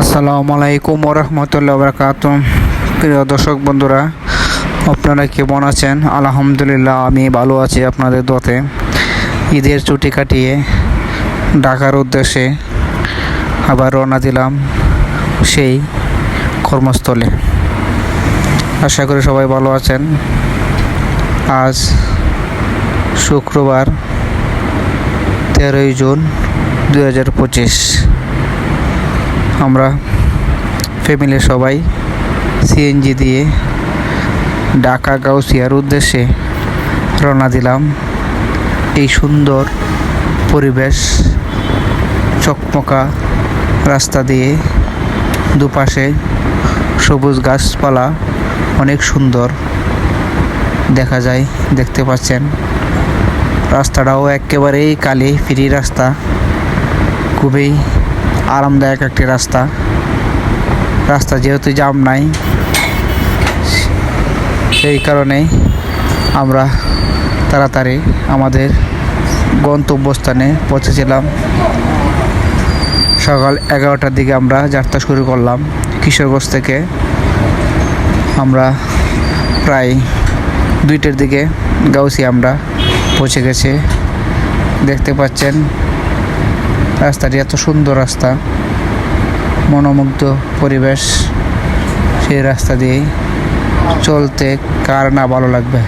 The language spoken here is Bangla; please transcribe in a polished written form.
আসসালামু আলাইকুম ওরহমতুল্লাহ বারাকাতুহু। প্রিয় দর্শক বন্ধুরা, আপনারা কেমন আছেন? আলহামদুলিল্লাহ, আমি ভালো আছি আপনাদের দোয়াতে। ঈদের ছুটি কাটিয়ে ঢাকার উদ্দেশ্যে আবার রওনা দিলাম সেই কর্মস্থলে। আশা করি সবাই ভালো আছেন। আজ শুক্রবার 13ই জুন 2025। আমরা ফ্যামিলির সবাই সিএনজি দিয়ে ঢাকা গাউসিয়ার উদ্দেশ্যে রওনা দিলাম। এই সুন্দর পরিবেশ, চকমকা রাস্তা দিয়ে, দুপাশে সবুজ গাছপালা অনেক সুন্দর দেখা যায়, দেখতে পাচ্ছেন। রাস্তাটাও একেবারেই কালি ফ্রি রাস্তা, খুবই আরামদায়ক একটি রাস্তা যেহেতু জ্যাম নাই, সেই কারণে আমরা তাড়াতাড়ি আমাদের গন্তব্যস্থানে পৌঁছেছিলাম। সকাল 11টার দিকে আমরা যাত্রা শুরু করলাম কিশোরগঞ্জ থেকে। আমরা প্রায় 2টার দিকে গাউসিয়া আমরা পৌঁছে গেছি। দেখতে পাচ্ছেন রাস্তাটি এত সুন্দর রাস্তা, মনোমুগ্ধ পরিবেশ। সেই রাস্তা দিয়েই চলতে কার না ভালো লাগবে।